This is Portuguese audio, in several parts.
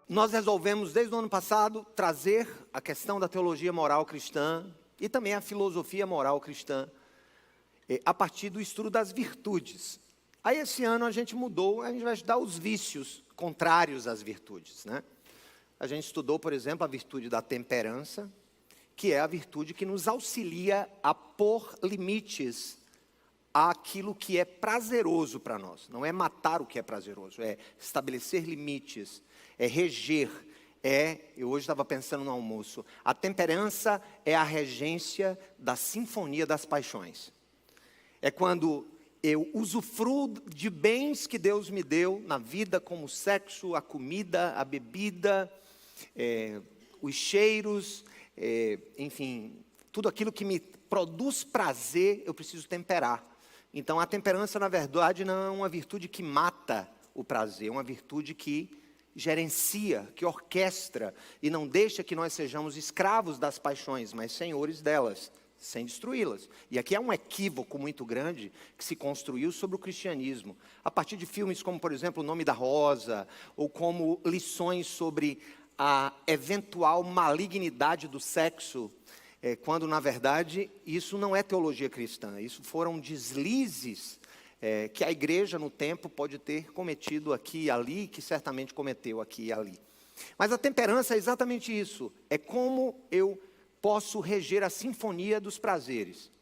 Nós resolvemos, desde o ano passado, trazer a questão da teologia moral cristã e também a filosofia moral cristã a partir do estudo das virtudes. Aí esse ano a gente mudou, a gente vai estudar os vícios contrários às virtudes, né? A gente estudou, por exemplo, a virtude da temperança, que é a virtude que nos auxilia a pôr limites àquilo que é prazeroso para nós. Não é matar o que é prazeroso, é estabelecer limites, é reger, eu hoje estava pensando no almoço, a temperança é a regência da sinfonia das paixões. É quando eu usufruo de bens que Deus me deu na vida, como o sexo, a comida, a bebida, os cheiros, enfim, tudo aquilo que me produz prazer, eu preciso temperar. Então, a temperança, na verdade, não é uma virtude que mata o prazer, é uma virtude que gerencia, que orquestra, e não deixa que nós sejamos escravos das paixões, mas senhores delas, sem destruí-las. E aqui há um equívoco muito grande que se construiu sobre o cristianismo, a partir de filmes como, por exemplo, O Nome da Rosa, ou como lições sobre a eventual malignidade do sexo, quando, na verdade, isso não é teologia cristã, isso foram deslizes que a igreja, no tempo, pode ter cometido aqui e ali, que certamente cometeu aqui e ali. Mas a temperança é exatamente isso, é como eu posso reger a sinfonia dos prazeres,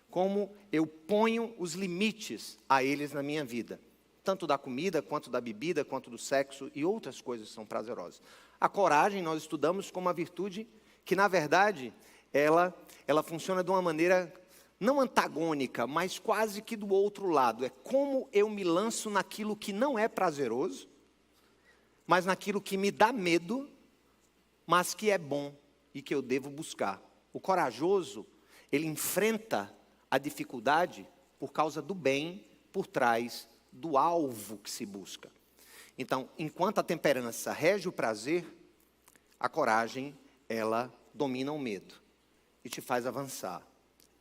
como eu ponho os limites a eles na minha vida, tanto da comida, quanto da bebida, quanto do sexo e outras coisas que são prazerosas. A coragem nós estudamos como uma virtude que, na verdade, ela funciona de uma maneira não antagônica, mas quase que do outro lado. É como eu me lanço naquilo que não é prazeroso, mas naquilo que me dá medo, mas que é bom e que eu devo buscar. O corajoso, ele enfrenta a dificuldade por causa do bem por trás do alvo que se busca. Então, enquanto a temperança rege o prazer, a coragem, ela domina o medo e te faz avançar.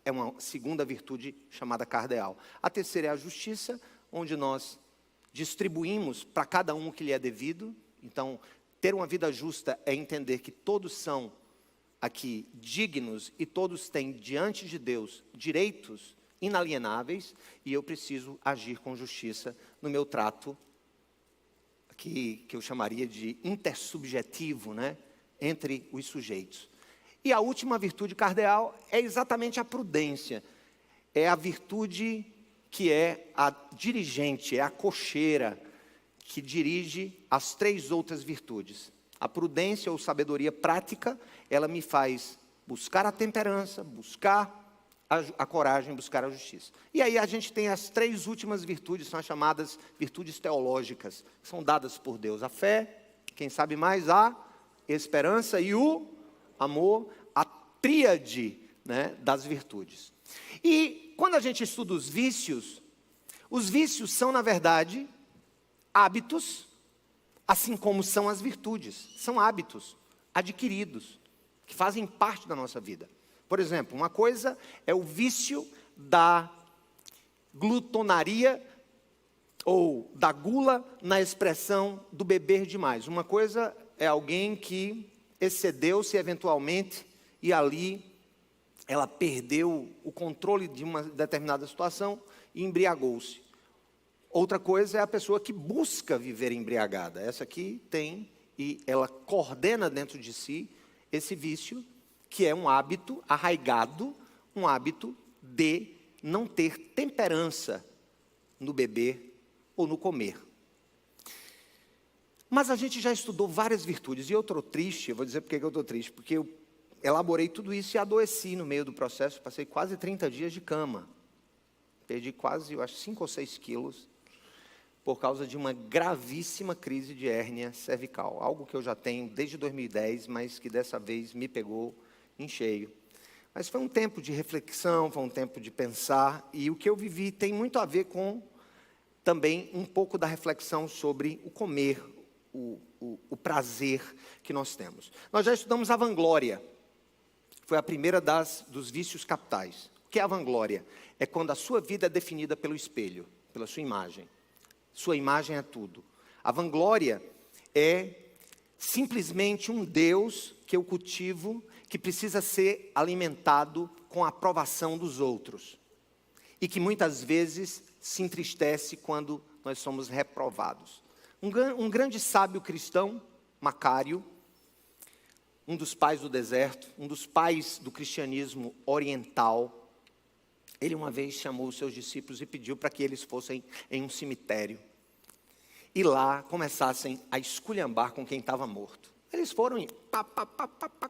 É uma segunda virtude chamada cardeal. A terceira é a justiça, onde nós distribuímos para cada um o que lhe é devido. Então, ter uma vida justa é entender que todos são aqui dignos e todos têm diante de Deus direitos inalienáveis e eu preciso agir com justiça no meu trato, que eu chamaria de intersubjetivo, né, entre os sujeitos. E a última virtude cardeal é exatamente a prudência. É a virtude que é a dirigente, é a cocheira, que dirige as três outras virtudes. A prudência ou sabedoria prática, ela me faz buscar a temperança, buscar a coragem, buscar a justiça. E aí a gente tem as três últimas virtudes, são as chamadas virtudes teológicas, que são dadas por Deus. A fé, quem sabe mais, a esperança e o amor, a tríade, né, das virtudes. E quando a gente estuda os vícios são, na verdade, hábitos, assim como são as virtudes. São hábitos adquiridos, que fazem parte da nossa vida. Por exemplo, uma coisa é o vício da glutonaria ou da gula na expressão do beber demais. Uma coisa é alguém que excedeu-se eventualmente e ali ela perdeu o controle de uma determinada situação e embriagou-se. Outra coisa é a pessoa que busca viver embriagada. Essa aqui tem, e ela coordena dentro de si esse vício, que é um hábito arraigado, um hábito de não ter temperança no beber ou no comer. Mas a gente já estudou várias virtudes, e eu estou triste, eu vou dizer por que eu estou triste, porque eu elaborei tudo isso e adoeci no meio do processo, passei quase 30 dias de cama, perdi quase, eu acho, 5 ou 6 quilos, por causa de uma gravíssima crise de hérnia cervical, algo que eu já tenho desde 2010, mas que dessa vez me pegou em cheio. Mas foi um tempo de reflexão, foi um tempo de pensar, e o que eu vivi tem muito a ver com também um pouco da reflexão sobre o comer, o prazer que nós temos. Nós já estudamos a vanglória, foi a primeira dos vícios capitais. O que é a vanglória? É quando a sua vida é definida pelo espelho, pela sua imagem. Sua imagem é tudo. A vanglória é simplesmente um Deus que eu cultivo, que precisa ser alimentado com a aprovação dos outros. E que muitas vezes se entristece quando nós somos reprovados. Um grande sábio cristão, Macário, um dos pais do deserto, um dos pais do cristianismo oriental, ele uma vez chamou os seus discípulos e pediu para que eles fossem em um cemitério. E lá começassem a esculhambar com quem estava morto. Eles foram e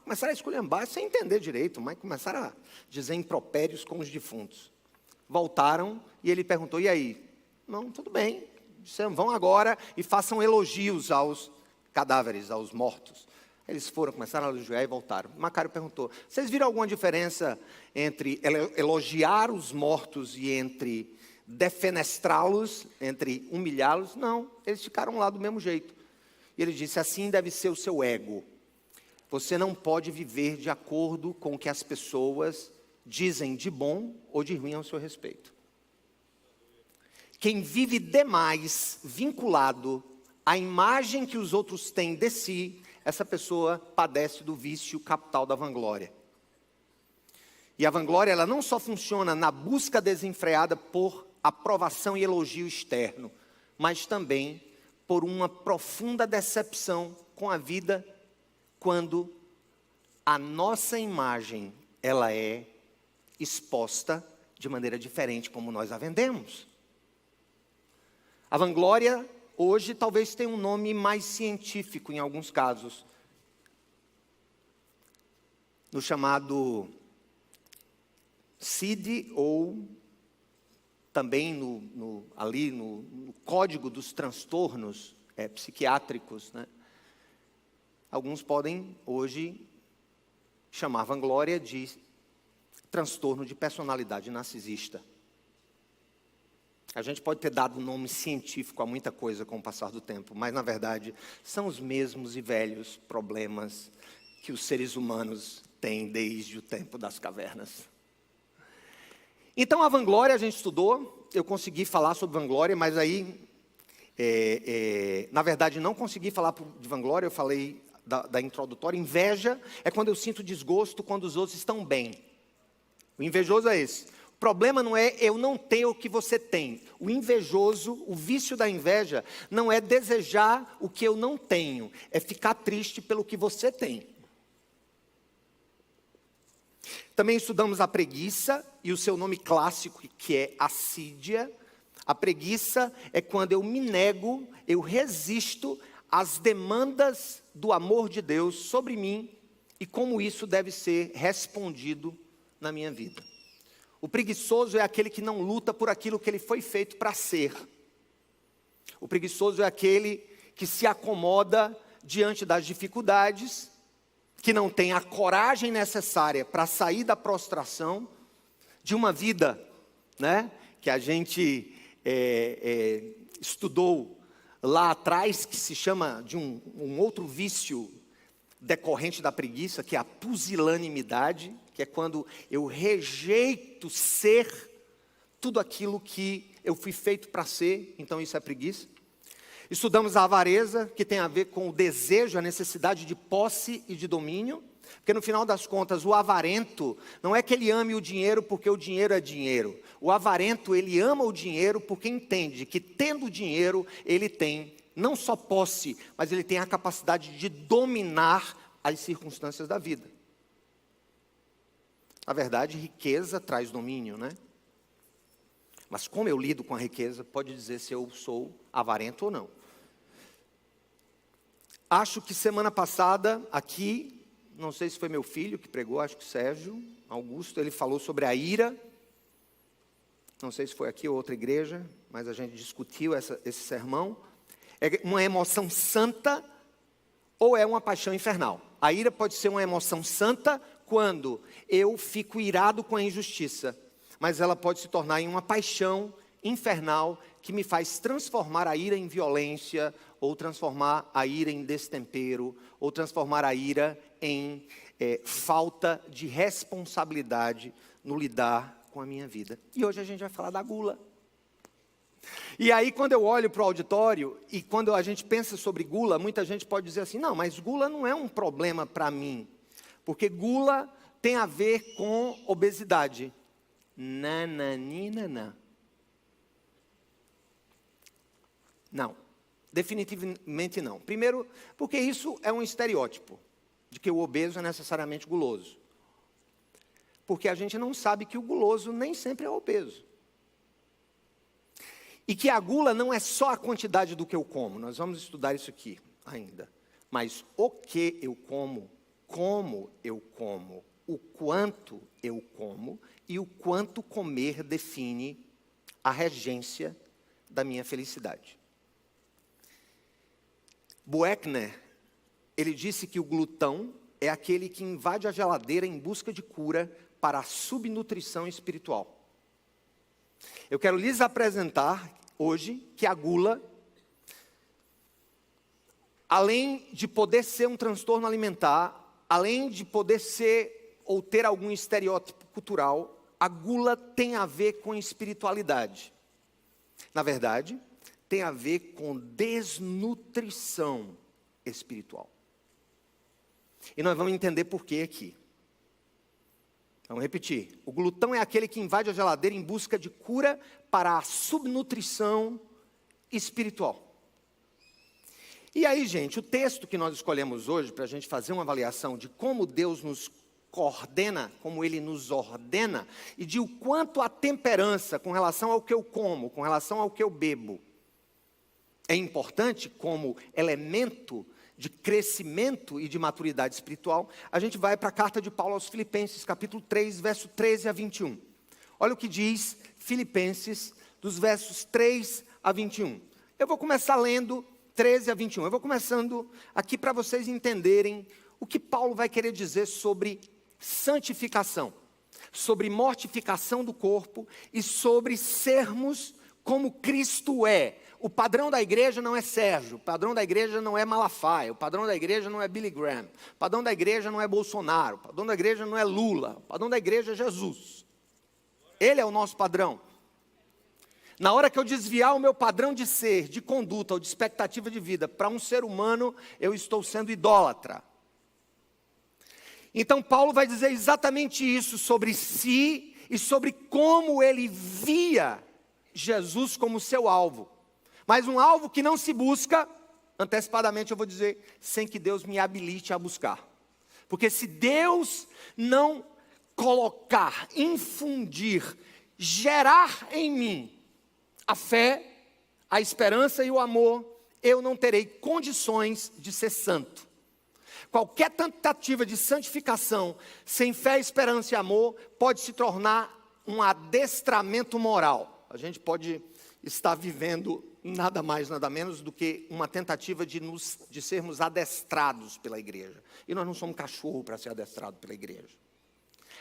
começaram a esculhambar sem entender direito, mas começaram a dizer impropérios com os defuntos. Voltaram e ele perguntou, e aí? Não, tudo bem, vão agora e façam elogios aos cadáveres, aos mortos. Eles foram, começaram a elogiar e voltaram. Macário perguntou, vocês viram alguma diferença entre elogiar os mortos e entre defenestrá-los, entre humilhá-los? Não, eles ficaram lá do mesmo jeito. E ele disse, assim deve ser o seu ego. Você não pode viver de acordo com o que as pessoas dizem de bom ou de ruim ao seu respeito. Quem vive demais vinculado à imagem que os outros têm de si, essa pessoa padece do vício capital da vanglória. E a vanglória, ela não só funciona na busca desenfreada por aprovação e elogio externo, mas também por uma profunda decepção com a vida, quando a nossa imagem, ela é exposta de maneira diferente como nós a vendemos. A vanglória, hoje, talvez tenha um nome mais científico em alguns casos. No chamado CID, ou também ali no código dos transtornos psiquiátricos, né? Alguns podem hoje chamar vanglória de transtorno de personalidade narcisista. A gente pode ter dado nome científico a muita coisa com o passar do tempo, mas na verdade são os mesmos e velhos problemas que os seres humanos têm desde o tempo das cavernas. Então a vanglória a gente estudou, eu consegui falar sobre vanglória, mas aí, na verdade não consegui falar de vanglória, eu falei da introdutória. Inveja é quando eu sinto desgosto quando os outros estão bem. O invejoso é esse. O problema não é eu não ter o que você tem. O invejoso, o vício da inveja, não é desejar o que eu não tenho, é ficar triste pelo que você tem. Também estudamos a preguiça e o seu nome clássico, que é assídia. A preguiça é quando eu me nego, eu resisto às demandas do amor de Deus sobre mim e como isso deve ser respondido na minha vida. O preguiçoso é aquele que não luta por aquilo que ele foi feito para ser. O preguiçoso é aquele que se acomoda diante das dificuldades, que não tem a coragem necessária para sair da prostração de uma vida, né, que a gente estudou lá atrás, que se chama de um outro vício decorrente da preguiça, que é a pusilanimidade, que é quando eu rejeito ser tudo aquilo que eu fui feito para ser, então isso é preguiça. Estudamos a avareza, que tem a ver com o desejo, a necessidade de posse e de domínio, porque no final das contas o avarento não é que ele ame o dinheiro porque o dinheiro é dinheiro. O avarento, ele ama o dinheiro porque entende que tendo dinheiro ele tem não só posse, mas ele tem a capacidade de dominar as circunstâncias da vida. Na verdade, riqueza traz domínio, né? Mas como eu lido com a riqueza, pode dizer se eu sou avarento ou não. Acho que semana passada, aqui, não sei se foi meu filho que pregou, acho que Sérgio Augusto, ele falou sobre a ira. Não sei se foi aqui ou outra igreja, mas a gente discutiu esse sermão. É uma emoção santa ou é uma paixão infernal? A ira pode ser uma emoção santa quando eu fico irado com a injustiça, mas ela pode se tornar em uma paixão infernal que me faz transformar a ira em violência, ou transformar a ira em destempero, ou transformar a ira em falta de responsabilidade no lidar com a minha vida. E hoje a gente vai falar da gula. E aí, quando eu olho para o auditório, e quando a gente pensa sobre gula, muita gente pode dizer assim, não, mas gula não é um problema para mim, porque gula tem a ver com obesidade. Nananina. Não, definitivamente não. Primeiro, porque isso é um estereótipo, de que o obeso é necessariamente guloso. Porque a gente não sabe que o guloso nem sempre é obeso. E que a gula não é só a quantidade do que eu como, nós vamos estudar isso aqui ainda. Mas o que eu como, como eu como, o quanto eu como e o quanto comer define a regência da minha felicidade. Buechner, ele disse que o glutão é aquele que invade a geladeira em busca de cura para a subnutrição espiritual. Eu quero lhes apresentar hoje que a gula, além de poder ser um transtorno alimentar, além de poder ser ou ter algum estereótipo cultural, a gula tem a ver com espiritualidade. Na verdade, tem a ver com desnutrição espiritual. E nós vamos entender por que aqui. Vamos repetir. O glutão é aquele que invade a geladeira em busca de cura para a subnutrição espiritual. E aí, gente, o texto que nós escolhemos hoje para a gente fazer uma avaliação de como Deus nos coordena, como Ele nos ordena, e de o quanto a temperança com relação ao que eu como, com relação ao que eu bebo, é importante como elemento de crescimento e de maturidade espiritual, a gente vai para a carta de Paulo aos Filipenses, capítulo 3, verso 13 a 21. Olha o que diz Filipenses, dos versos 3 a 21. Eu vou começar lendo 13 a 21. Eu vou começando aqui para vocês entenderem o que Paulo vai querer dizer sobre santificação, sobre mortificação do corpo e sobre sermos como Cristo é. O padrão da igreja não é Sérgio, o padrão da igreja não é Malafaia, o padrão da igreja não é Billy Graham, o padrão da igreja não é Bolsonaro, o padrão da igreja não é Lula, o padrão da igreja é Jesus. Ele é o nosso padrão. Na hora que eu desviar o meu padrão de ser, de conduta ou de expectativa de vida para um ser humano, eu estou sendo idólatra. Então Paulo vai dizer exatamente isso sobre si e sobre como ele via Jesus como seu alvo. Mas um alvo que não se busca, antecipadamente eu vou dizer, sem que Deus me habilite a buscar. Porque se Deus não colocar, infundir, gerar em mim a fé, a esperança e o amor, eu não terei condições de ser santo. Qualquer tentativa de santificação sem fé, esperança e amor pode se tornar um adestramento moral. A gente pode estar vivendo nada mais, nada menos do que uma tentativa de sermos adestrados pela igreja. E nós não somos cachorro para ser adestrado pela igreja.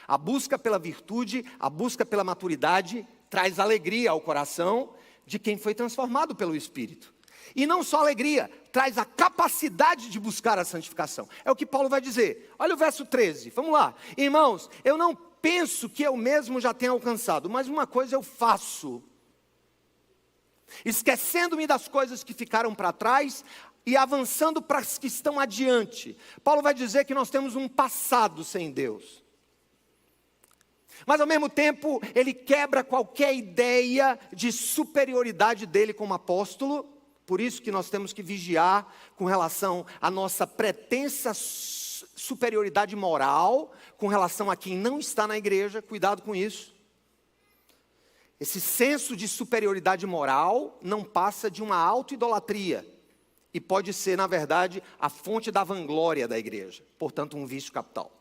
A busca pela virtude, a busca pela maturidade, traz alegria ao coração de quem foi transformado pelo Espírito. E não só alegria, traz a capacidade de buscar a santificação. É o que Paulo vai dizer. Olha o verso 13, vamos lá. Irmãos, eu não penso que eu mesmo já tenha alcançado, mas uma coisa eu faço. Esquecendo-me das coisas que ficaram para trás e avançando para as que estão adiante. Paulo vai dizer que nós temos um passado sem Deus. Mas ao mesmo tempo, ele quebra qualquer ideia de superioridade dele como apóstolo. Por isso que nós temos que vigiar com relação à nossa pretensa superioridade moral, com relação a quem não está na igreja, cuidado com isso. Esse senso de superioridade moral não passa de uma auto-idolatria e pode ser, na verdade, a fonte da vanglória da igreja, portanto, um vício capital.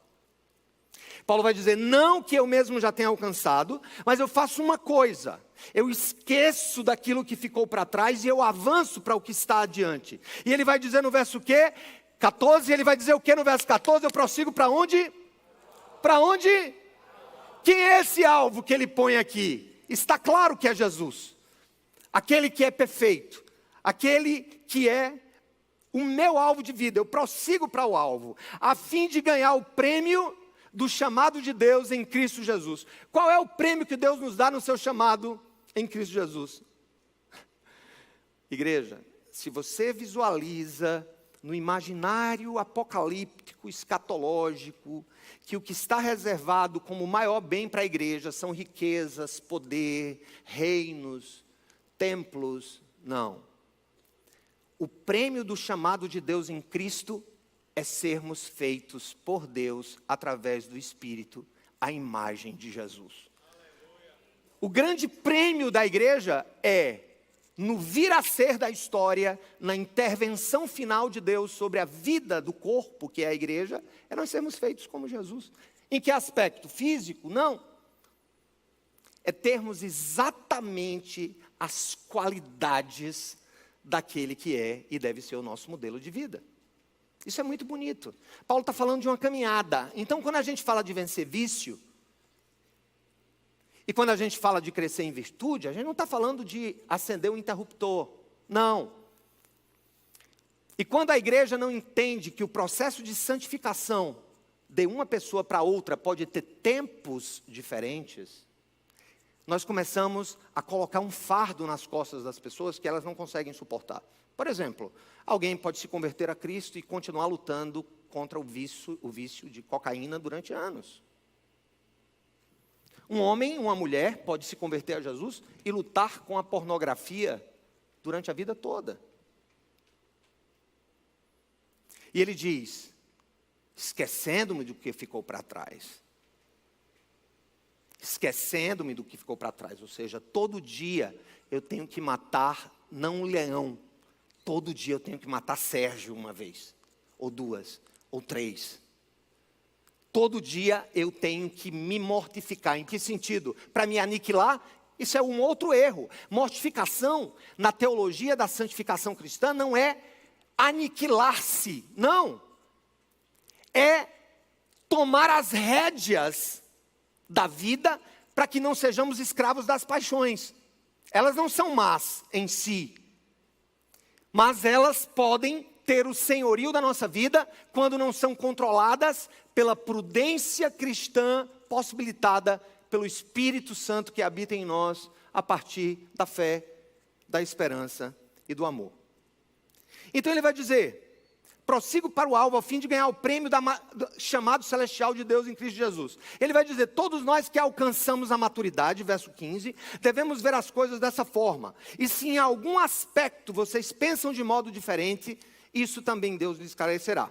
Paulo vai dizer, não que eu mesmo já tenha alcançado, mas eu faço uma coisa, eu esqueço daquilo que ficou para trás e eu avanço para o que está adiante. E ele vai dizer no verso 14, ele vai dizer o que no verso 14? Eu prossigo para onde? Para onde? Quem é esse alvo que ele põe aqui? Está claro que é Jesus, aquele que é perfeito, aquele que é o meu alvo de vida. Eu prossigo para o alvo, a fim de ganhar o prêmio do chamado de Deus em Cristo Jesus. Qual é o prêmio que Deus nos dá no seu chamado em Cristo Jesus? Igreja, se você visualiza no imaginário apocalíptico, escatológico, que o que está reservado como o maior bem para a igreja são riquezas, poder, reinos, templos, não. O prêmio do chamado de Deus em Cristo é sermos feitos por Deus, através do Espírito, à imagem de Jesus. O grande prêmio da igreja é, no vir a ser da história, na intervenção final de Deus sobre a vida do corpo, que é a igreja, é nós sermos feitos como Jesus. Em que aspecto? Físico? Não. É termos exatamente as qualidades daquele que é e deve ser o nosso modelo de vida. Isso é muito bonito. Paulo está falando de uma caminhada. Então, quando a gente fala de vencer vício, e quando a gente fala de crescer em virtude, a gente não está falando de acender um interruptor. Não. E quando a igreja não entende que o processo de santificação de uma pessoa para outra pode ter tempos diferentes, nós começamos a colocar um fardo nas costas das pessoas que elas não conseguem suportar. Por exemplo, alguém pode se converter a Cristo e continuar lutando contra o vício de cocaína durante anos. Um homem, uma mulher pode se converter a Jesus e lutar com a pornografia durante a vida toda. E ele diz, esquecendo-me do que ficou para trás. Esquecendo-me do que ficou para trás. Ou seja, todo dia eu tenho que matar, não um leão. Todo dia eu tenho que matar Sérgio uma vez, ou duas, ou três. Todo dia eu tenho que me mortificar. Em que sentido? Para me aniquilar? Isso é um outro erro. Mortificação, na teologia da santificação cristã, não é aniquilar-se, não. É tomar as rédeas da vida para que não sejamos escravos das paixões. Elas não são más em si, mas elas podem ter o senhorio da nossa vida quando não são controladas pela prudência cristã possibilitada pelo Espírito Santo que habita em nós a partir da fé, da esperança e do amor. Então ele vai dizer, prossigo para o alvo, ao fim de ganhar o prêmio do chamado celestial de Deus em Cristo Jesus. Ele vai dizer, todos nós que alcançamos a maturidade, verso 15, devemos ver as coisas dessa forma. E se em algum aspecto vocês pensam de modo diferente, isso também Deus lhe esclarecerá.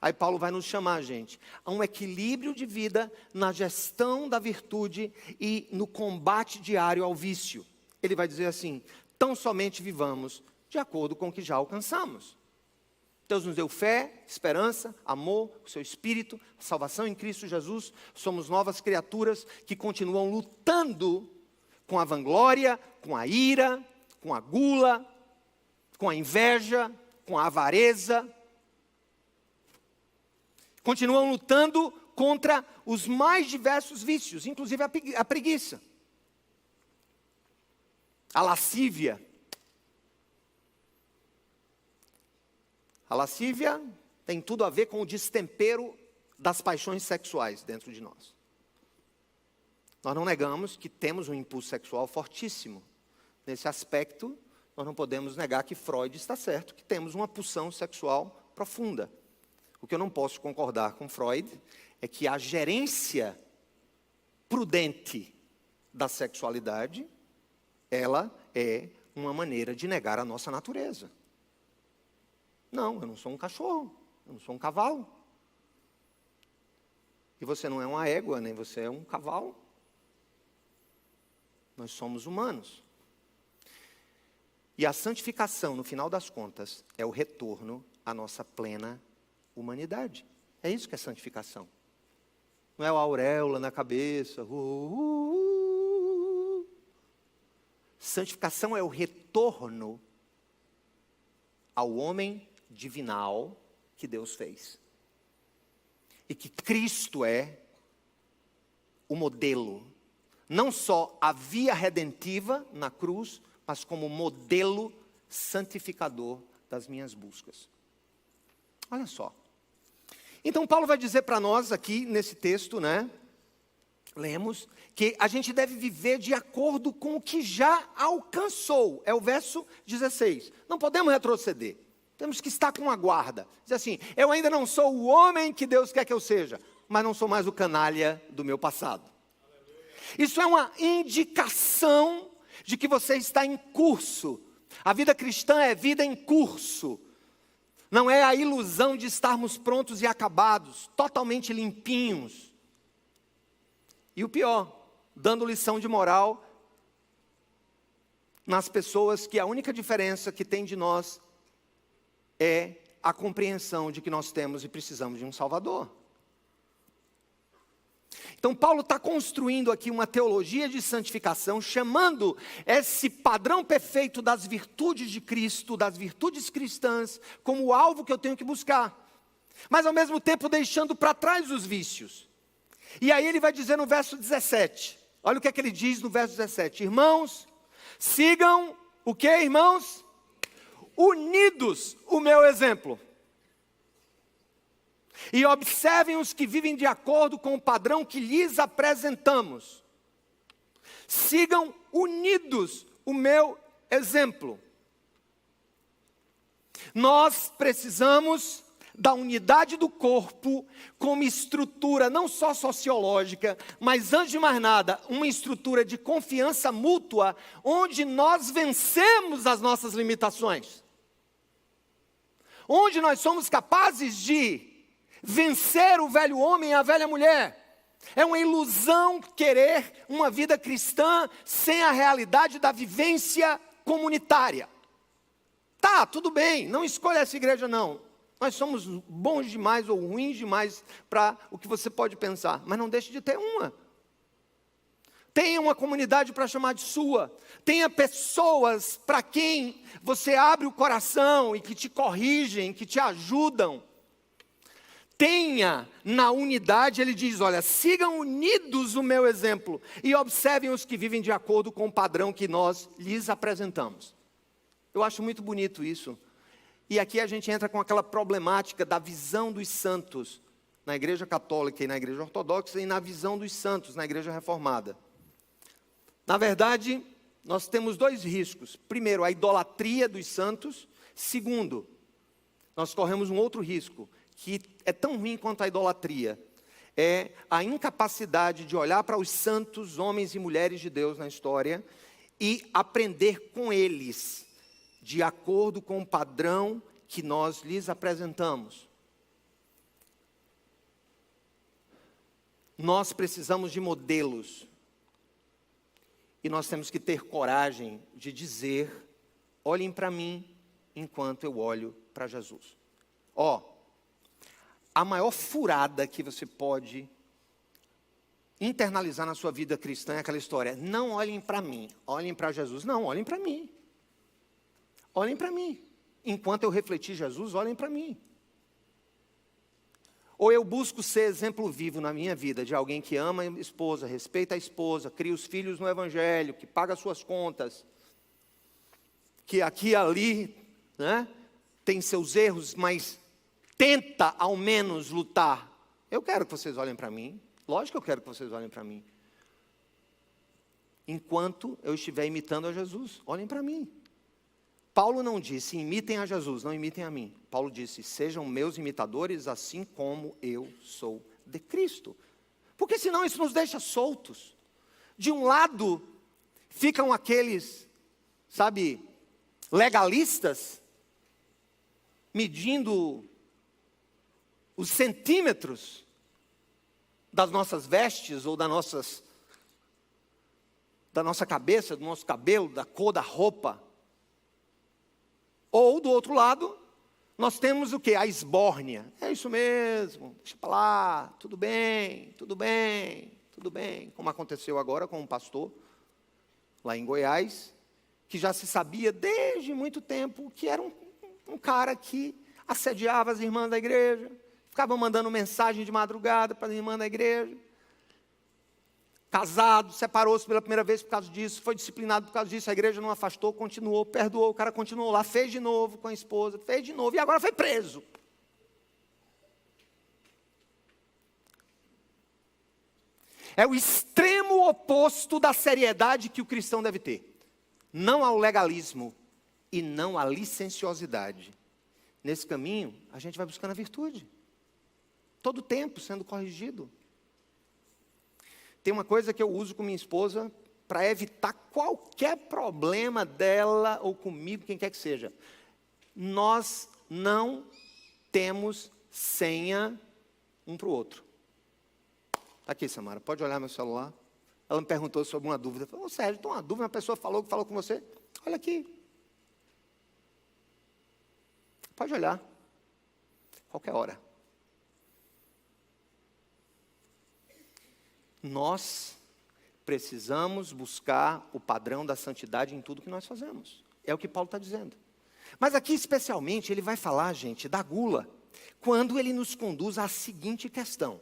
Aí Paulo vai nos chamar, gente, a um equilíbrio de vida na gestão da virtude e no combate diário ao vício. Ele vai dizer assim, tão somente vivamos de acordo com o que já alcançamos. Deus nos deu fé, esperança, amor, o seu Espírito, salvação em Cristo Jesus. Somos novas criaturas que continuam lutando com a vanglória, com a ira, com a gula, com a inveja, com a avareza. Continuam lutando contra os mais diversos vícios, inclusive a preguiça, a lascívia. A lascívia tem tudo a ver com o destempero das paixões sexuais dentro de nós. Nós não negamos que temos um impulso sexual fortíssimo. Nesse aspecto, nós não podemos negar que Freud está certo, que temos uma pulsão sexual profunda. O que eu não posso concordar com Freud é que a gerência prudente da sexualidade, ela é uma maneira de negar a nossa natureza. Não, eu não sou um cachorro, eu não sou um cavalo. E você não é uma égua, nem você é um cavalo. Nós somos humanos. E a santificação, no final das contas, é o retorno à nossa plena humanidade. É isso que é santificação. Não é a auréola na cabeça. Santificação é o retorno ao homem divinal que Deus fez. E que Cristo é o modelo. Não só a via redentiva na cruz, mas como modelo santificador das minhas buscas. Olha só. Então Paulo vai dizer para nós aqui nesse texto, né? lemos que a gente deve viver de acordo com o que já alcançou. É o verso 16. Não podemos retroceder. Temos que estar com a guarda. Diz assim, eu ainda não sou o homem que Deus quer que eu seja, mas não sou mais o canalha do meu passado. Isso é uma indicação de que você está em curso. A vida cristã é vida em curso. Não é a ilusão de estarmos prontos e acabados, totalmente limpinhos. E o pior, dando lição de moral nas pessoas que a única diferença que tem de nós é a compreensão de que nós temos e precisamos de um Salvador. Então Paulo está construindo aqui uma teologia de santificação, chamando esse padrão perfeito das virtudes de Cristo, das virtudes cristãs, como o alvo que eu tenho que buscar. Mas ao mesmo tempo deixando para trás os vícios. E aí ele vai dizer no verso 17, olha o que é que ele diz no verso 17. Irmãos, sigam o que, irmãos? Unidos o meu exemplo. E observem os que vivem de acordo com o padrão que lhes apresentamos. Sigam unidos o meu exemplo. Nós precisamos da unidade do corpo como estrutura não só sociológica, mas antes de mais nada, uma estrutura de confiança mútua, onde nós vencemos as nossas limitações. Onde nós somos capazes de vencer o velho homem e a velha mulher. É uma ilusão querer uma vida cristã sem a realidade da vivência comunitária. Tá, tudo bem, não escolha essa igreja não. Nós somos bons demais ou ruins demais para o que você pode pensar. Mas não deixe de ter uma. Tenha uma comunidade para chamar de sua. Tenha pessoas para quem você abre o coração e que te corrigem, que te ajudam. Tenha na unidade, ele diz, olha, sigam unidos o meu exemplo e observem os que vivem de acordo com o padrão que nós lhes apresentamos. Eu acho muito bonito isso. E aqui a gente entra com aquela problemática da visão dos santos na igreja católica e na igreja ortodoxa e na visão dos santos na igreja reformada. Na verdade, nós temos dois riscos. Primeiro, a idolatria dos santos. Segundo, nós corremos um outro risco, que é tão ruim quanto a idolatria. É a incapacidade de olhar para os santos, homens e mulheres de Deus na história, e aprender com eles, de acordo com o padrão que nós lhes apresentamos. Nós precisamos de modelos. E nós temos que ter coragem de dizer, olhem para mim, enquanto eu olho para Jesus. A maior furada que você pode internalizar na sua vida cristã é aquela história, não olhem para mim, olhem para Jesus. Não, olhem para mim. Olhem para mim. Enquanto eu refletir Jesus, olhem para mim. Ou eu busco ser exemplo vivo na minha vida de alguém que ama a esposa, respeita a esposa, cria os filhos no evangelho, que paga as suas contas, que aqui e ali, né, tem seus erros, mas tenta ao menos lutar. Eu quero que vocês olhem para mim. Lógico que eu quero que vocês olhem para mim. Enquanto eu estiver imitando a Jesus, olhem para mim. Paulo não disse, imitem a Jesus, não imitem a mim. Paulo disse, sejam meus imitadores, assim como eu sou de Cristo. Porque senão isso nos deixa soltos. De um lado, ficam aqueles, legalistas, medindo os centímetros das nossas vestes ou da nossa cabeça, do nosso cabelo, da cor da roupa. Ou, do outro lado, nós temos o quê? A esbórnia. É isso mesmo, deixa para lá, tudo bem, tudo bem, tudo bem. Como aconteceu agora com um pastor, lá em Goiás, que já se sabia desde muito tempo que era um cara que assediava as irmãs da igreja, ficava mandando mensagem de madrugada para as irmãs da igreja. Casado, separou-se pela primeira vez por causa disso, foi disciplinado por causa disso, a igreja não afastou, continuou, perdoou, o cara continuou lá, fez de novo com a esposa, fez de novo, e agora foi preso. É o extremo oposto da seriedade que o cristão deve ter. Não ao legalismo e não à licenciosidade. Nesse caminho, a gente vai buscando a virtude. Todo o tempo sendo corrigido. Tem uma coisa que eu uso com minha esposa para evitar qualquer problema dela ou comigo, quem quer que seja. Nós não temos senha um para o outro. Está aqui, Samara, pode olhar meu celular. Ela me perguntou sobre uma dúvida. Eu falei, Sérgio, tem uma dúvida, uma pessoa falou com você. Olha aqui. Pode olhar. Qualquer hora. Nós precisamos buscar o padrão da santidade em tudo que nós fazemos. É o que Paulo está dizendo. Mas aqui, especialmente, ele vai falar, gente, da gula, quando ele nos conduz à seguinte questão.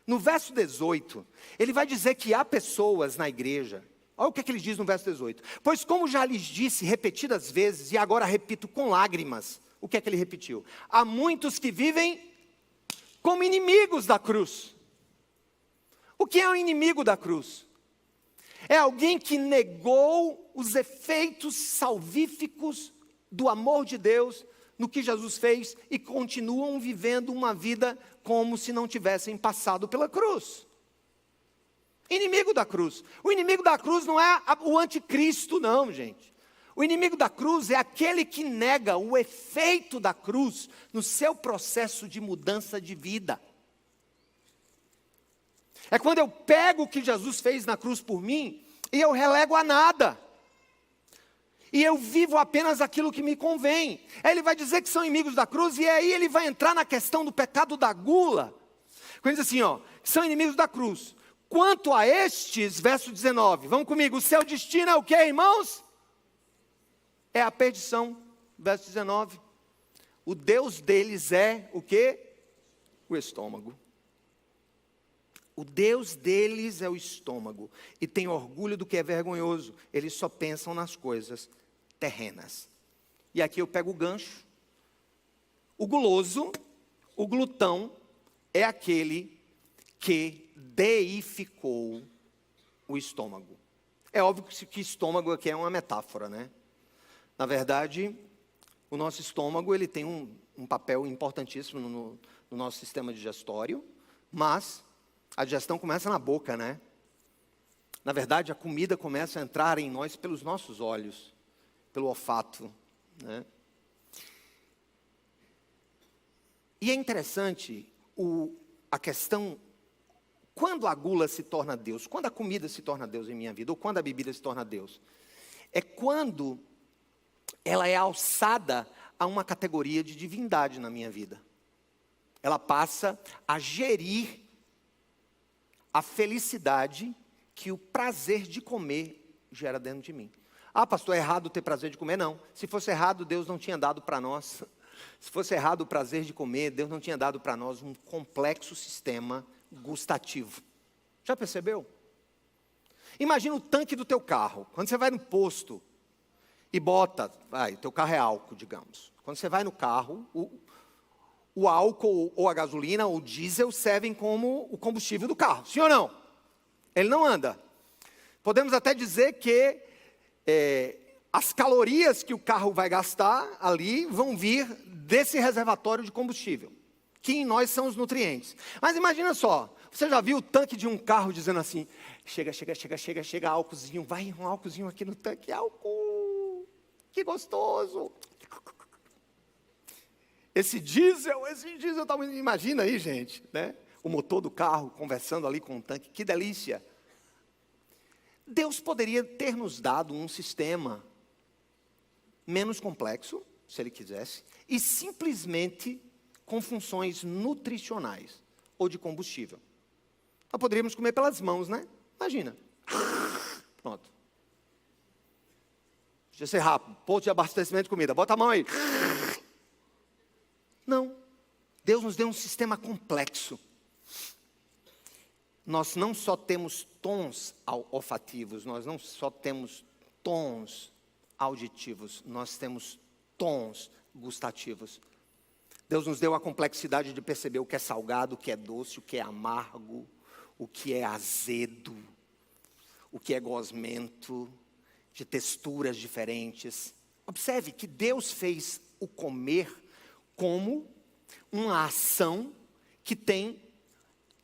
No verso 18, ele vai dizer que há pessoas na igreja. Olha o que ele diz no verso 18. Pois como já lhes disse repetidas vezes, e agora repito com lágrimas, o que é que ele repetiu? Há muitos que vivem como inimigos da cruz. O que é o inimigo da cruz? É alguém que negou os efeitos salvíficos do amor de Deus no que Jesus fez e continuam vivendo uma vida como se não tivessem passado pela cruz. Inimigo da cruz. O inimigo da cruz não é o anticristo, não, gente. O inimigo da cruz é aquele que nega o efeito da cruz no seu processo de mudança de vida. É quando eu pego o que Jesus fez na cruz por mim e eu relego a nada. E eu vivo apenas aquilo que me convém. Aí ele vai dizer que são inimigos da cruz e aí ele vai entrar na questão do pecado da gula. Quando diz assim, são inimigos da cruz. Quanto a estes, verso 19, vamos comigo, o seu destino é o que, irmãos? É a perdição, verso 19. O Deus deles é o que? O estômago. O Deus deles é o estômago, e tem orgulho do que é vergonhoso. Eles só pensam nas coisas terrenas. E aqui eu pego o gancho. O guloso, o glutão, é aquele que deificou o estômago. É óbvio que estômago aqui é uma metáfora, né? Na verdade, o nosso estômago ele tem um papel importantíssimo no nosso sistema digestório, mas a digestão começa na boca, né? Na verdade, a comida começa a entrar em nós pelos nossos olhos, pelo olfato, né? E é interessante a questão, quando a gula se torna Deus, quando a comida se torna Deus em minha vida, ou quando a bebida se torna Deus, é quando ela é alçada a uma categoria de divindade na minha vida. Ela passa a gerir a felicidade que o prazer de comer gera dentro de mim. Ah, pastor, é errado ter prazer de comer? Não. Se fosse errado, Deus não tinha dado para nós. Se fosse errado o prazer de comer, Deus não tinha dado para nós um complexo sistema gustativo. Já percebeu? Imagina o tanque do teu carro. Quando você vai no posto e bota, teu carro é álcool, digamos. Quando você vai no carro, o álcool ou a gasolina ou o diesel servem como o combustível do carro. Sim ou não? Ele não anda. Podemos até dizer que as calorias que o carro vai gastar ali vão vir desse reservatório de combustível, que em nós são os nutrientes. Mas imagina só, você já viu o tanque de um carro dizendo assim, chega álcoolzinho, vai um álcoolzinho aqui no tanque, álcool, que gostoso. Esse diesel, imagina aí, gente, né? O motor do carro conversando ali com o tanque, que delícia. Deus poderia ter nos dado um sistema menos complexo, se Ele quisesse, e simplesmente com funções nutricionais ou de combustível. Nós poderíamos comer pelas mãos, né? Imagina. Pronto. Deixa eu ser rápido. Posto de abastecimento de comida. Bota a mão aí. Não. Deus nos deu um sistema complexo. Nós não só temos tons olfativos, nós não só temos tons auditivos, nós temos tons gustativos. Deus nos deu a complexidade de perceber o que é salgado, o que é doce, o que é amargo, o que é azedo, o que é gosmento, de texturas diferentes. Observe que Deus fez o comer como uma ação que tem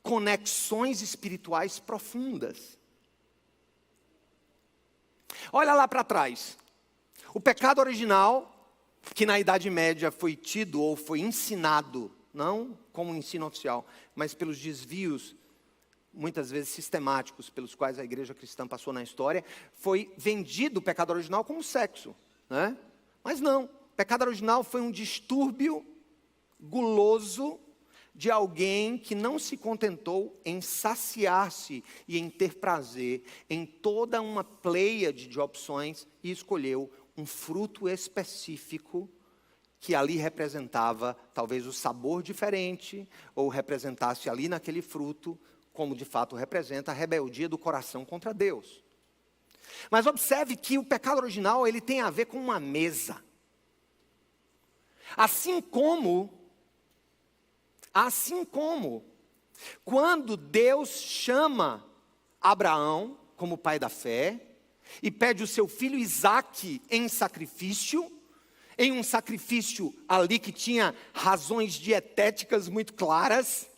conexões espirituais profundas. Olha lá para trás. O pecado original, que na Idade Média foi tido ou foi ensinado, não como ensino oficial, mas pelos desvios, muitas vezes sistemáticos, pelos quais a igreja cristã passou na história, foi vendido o pecado original como sexo, né? Mas não, o pecado original foi um distúrbio guloso de alguém que não se contentou em saciar-se e em ter prazer em toda uma pleiade de opções e escolheu um fruto específico que ali representava talvez o sabor diferente, ou representasse ali naquele fruto, como de fato representa a rebeldia do coração contra Deus. Mas observe que o pecado original ele tem a ver com uma mesa. Assim como quando Deus chama Abraão como pai da fé e pede o seu filho Isaque em sacrifício, em um sacrifício ali que tinha razões dietéticas muito claras,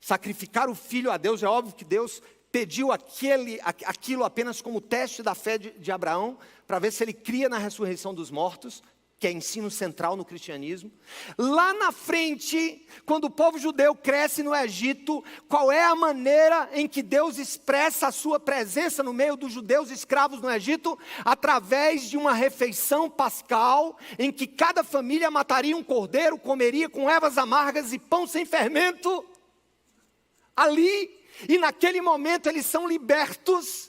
sacrificar o filho a Deus, é óbvio que Deus pediu aquilo apenas como teste da fé de Abraão, para ver se ele cria na ressurreição dos mortos, que é ensino central no cristianismo. Lá na frente, quando o povo judeu cresce no Egito, qual é a maneira em que Deus expressa a sua presença no meio dos judeus escravos no Egito? Através de uma refeição pascal, em que cada família mataria um cordeiro, comeria com ervas amargas e pão sem fermento. Ali, e naquele momento eles são libertos,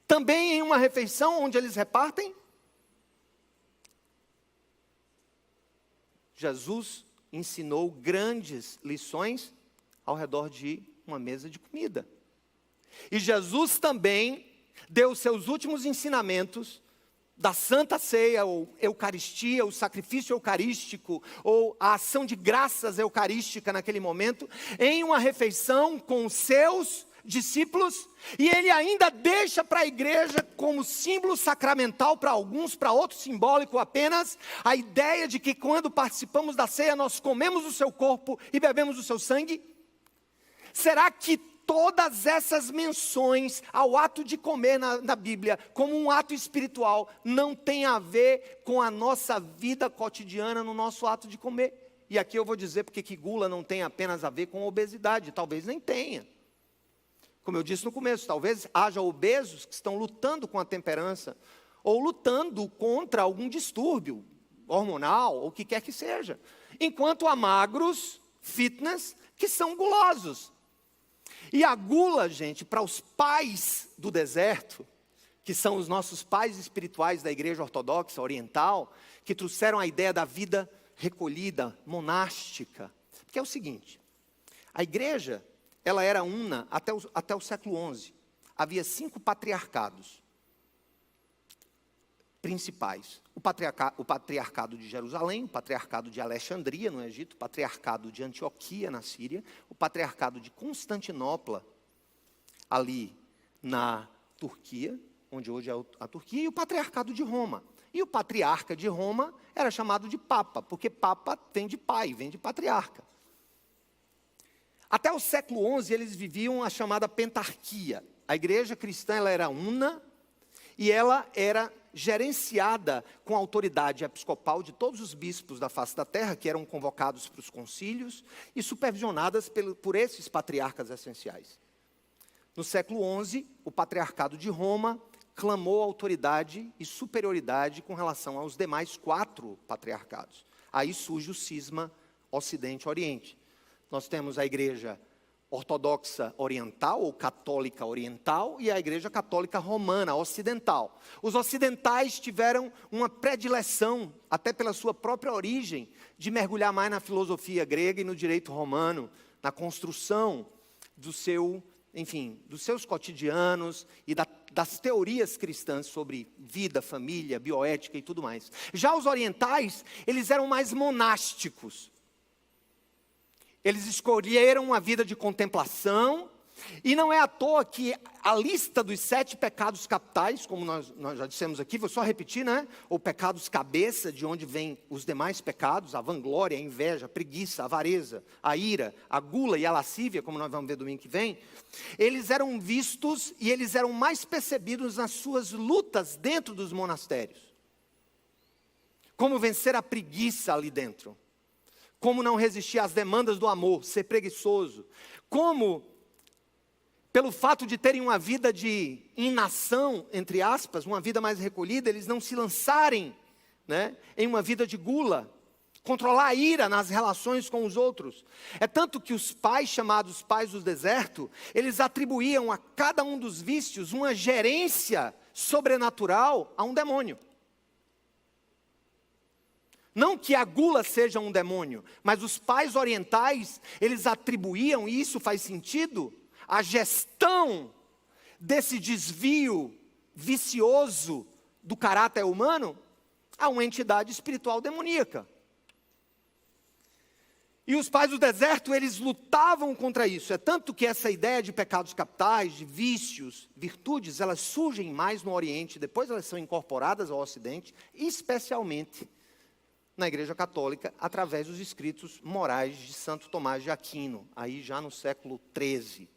também em uma refeição onde eles repartem. Jesus ensinou grandes lições ao redor de uma mesa de comida. E Jesus também deu os seus últimos ensinamentos da Santa Ceia, ou Eucaristia, o sacrifício eucarístico, ou a ação de graças eucarística naquele momento, em uma refeição com os seus discípulos, e ele ainda deixa para a igreja como símbolo sacramental para alguns, para outros simbólico apenas, a ideia de que quando participamos da ceia nós comemos o seu corpo e bebemos o seu sangue. Será que todas essas menções ao ato de comer na Bíblia, como um ato espiritual, não tem a ver com a nossa vida cotidiana no nosso ato de comer? E aqui eu vou dizer porque que gula não tem apenas a ver com obesidade, talvez nem tenha. Como eu disse no começo, talvez haja obesos que estão lutando com a temperança, ou lutando contra algum distúrbio hormonal, ou o que quer que seja. Enquanto há magros, fitness, que são gulosos. E a gula, gente, para os pais do deserto, que são os nossos pais espirituais da igreja ortodoxa oriental, que trouxeram a ideia da vida recolhida, monástica. Porque é o seguinte, a igreja, ela era una até o século XI. Havia 5 patriarcados principais. O patriarcado de Jerusalém, o patriarcado de Alexandria, no Egito, o patriarcado de Antioquia, na Síria, o patriarcado de Constantinopla, ali na Turquia, onde hoje é a Turquia, e o patriarcado de Roma. E o patriarca de Roma era chamado de papa, porque papa vem de pai, vem de patriarca. Até o século XI, eles viviam a chamada pentarquia. A igreja cristã ela era una e ela era gerenciada com a autoridade episcopal de todos os bispos da face da terra, que eram convocados para os concílios e supervisionadas por esses patriarcas essenciais. No século XI, o patriarcado de Roma clamou autoridade e superioridade com relação aos demais 4 patriarcados. Aí surge o cisma Ocidente-Oriente. Nós temos a igreja ortodoxa oriental ou católica oriental e a igreja católica romana ocidental. Os ocidentais tiveram uma predileção, até pela sua própria origem, de mergulhar mais na filosofia grega e no direito romano, na construção dos seus cotidianos e das teorias cristãs sobre vida, família, bioética e tudo mais. Já os orientais, eles eram mais monásticos. Eles escolheram uma vida de contemplação E não é à toa que a lista dos 7 pecados capitais, como nós já dissemos aqui, vou só repetir, né? Ou pecados cabeça, de onde vêm os demais pecados, a vanglória, a inveja, a preguiça, a avareza, a ira, a gula e a lascívia, como nós vamos ver domingo que vem. Eles eram vistos e eles eram mais percebidos nas suas lutas dentro dos monastérios. Como vencer a preguiça ali dentro. Como não resistir às demandas do amor, ser preguiçoso. Como, pelo fato de terem uma vida de inação, entre aspas, uma vida mais recolhida, eles não se lançarem, né, em uma vida de gula. Controlar a ira nas relações com os outros. É tanto que os pais, chamados pais do deserto, eles atribuíam a cada um dos vícios uma gerência sobrenatural a um demônio. Não que a gula seja um demônio, mas os pais orientais, eles atribuíam, e isso faz sentido, a gestão desse desvio vicioso do caráter humano a uma entidade espiritual demoníaca. E os pais do deserto, eles lutavam contra isso. É tanto que essa ideia de pecados capitais, de vícios, virtudes, elas surgem mais no Oriente, depois elas são incorporadas ao Ocidente, especialmente na Igreja Católica, através dos escritos morais de Santo Tomás de Aquino, aí já no século XIII.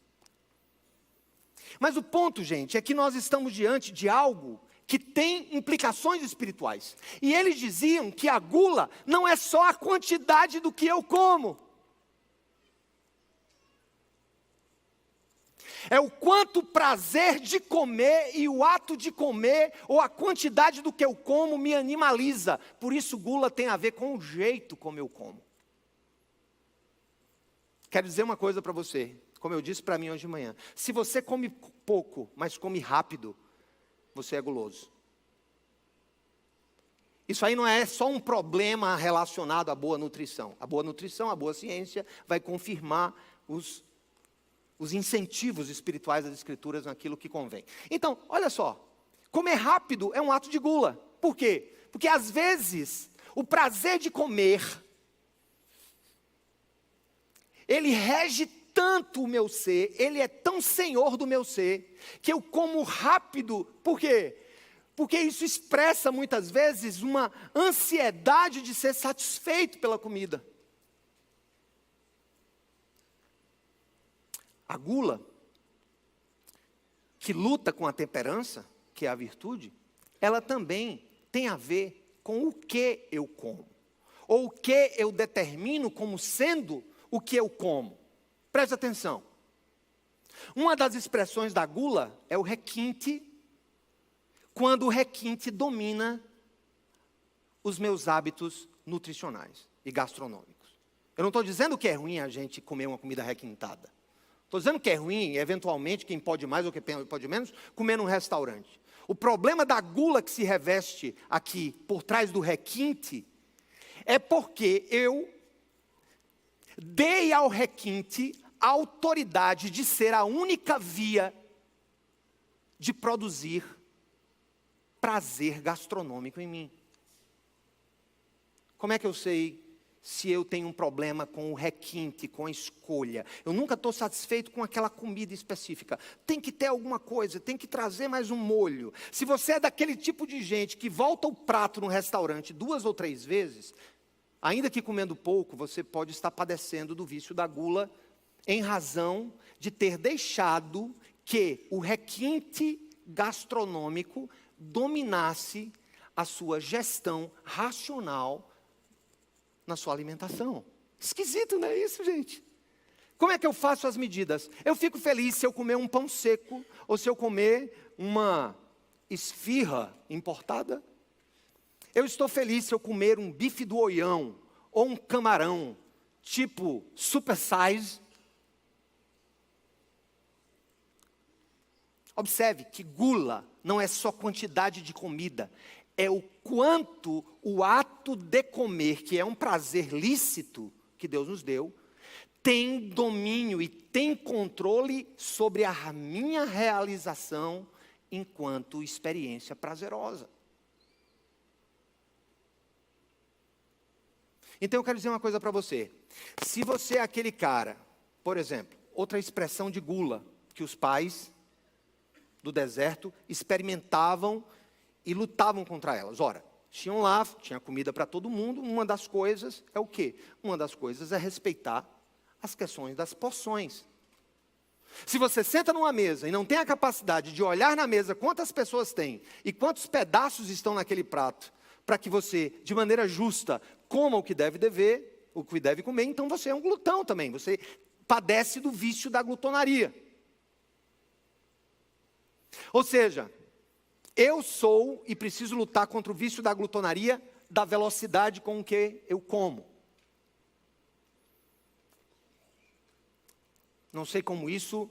Mas o ponto, gente, é que nós estamos diante de algo que tem implicações espirituais. E eles diziam que a gula não é só a quantidade do que eu como. É o quanto o prazer de comer e o ato de comer, ou a quantidade do que eu como, me animaliza. Por isso, gula tem a ver com o jeito como eu como. Quero dizer uma coisa para você, como eu disse para mim hoje de manhã. Se você come pouco, mas come rápido, você é guloso. Isso aí não é só um problema relacionado à boa nutrição. A boa nutrição, a boa ciência, vai confirmar os incentivos espirituais das Escrituras naquilo que convém. Então, olha só, comer rápido é um ato de gula. Por quê? Porque às vezes, o prazer de comer, ele rege tanto o meu ser, ele é tão senhor do meu ser, que eu como rápido. Por quê? Porque isso expressa muitas vezes uma ansiedade de ser satisfeito pela comida. A gula, que luta com a temperança, que é a virtude, ela também tem a ver com o que eu como. Ou o que eu determino como sendo o que eu como. Preste atenção. Uma das expressões da gula é o requinte, quando o requinte domina os meus hábitos nutricionais e gastronômicos. Eu não estou dizendo que é ruim a gente comer uma comida requintada. Estou dizendo que é ruim, eventualmente, quem pode mais ou quem pode menos, comer num restaurante. O problema da gula que se reveste aqui, por trás do requinte, é porque eu dei ao requinte a autoridade de ser a única via de produzir prazer gastronômico em mim. Como é que eu sei se eu tenho um problema com o requinte, com a escolha? Eu nunca estou satisfeito com aquela comida específica. Tem que ter alguma coisa, tem que trazer mais um molho. Se você é daquele tipo de gente que volta o prato no restaurante 2 ou 3 vezes, ainda que comendo pouco, você pode estar padecendo do vício da gula, em razão de ter deixado que o requinte gastronômico dominasse a sua gestão racional na sua alimentação. Esquisito, não é isso, gente? Como é que eu faço as medidas? Eu fico feliz se eu comer um pão seco, ou se eu comer uma esfirra importada. Eu estou feliz se eu comer um bife do Oião, ou um camarão, tipo super size. Observe que gula não é só quantidade de comida, é o quanto o ato de comer, que é um prazer lícito que Deus nos deu, tem domínio e tem controle sobre a minha realização enquanto experiência prazerosa. Então eu quero dizer uma coisa para você. Se você é aquele cara, por exemplo, outra expressão de gula que os pais do deserto experimentavam e lutavam contra elas. Ora, tinham lá, tinha comida para todo mundo, uma das coisas é o quê? Uma das coisas é respeitar as questões das porções. Se você senta numa mesa e não tem a capacidade de olhar na mesa quantas pessoas tem e quantos pedaços estão naquele prato, para que você, de maneira justa, coma o que deve comer, então você é um glutão também, você padece do vício da glutonaria. Ou seja, eu sou e preciso lutar contra o vício da glutonaria, da velocidade com que eu como. Não sei como isso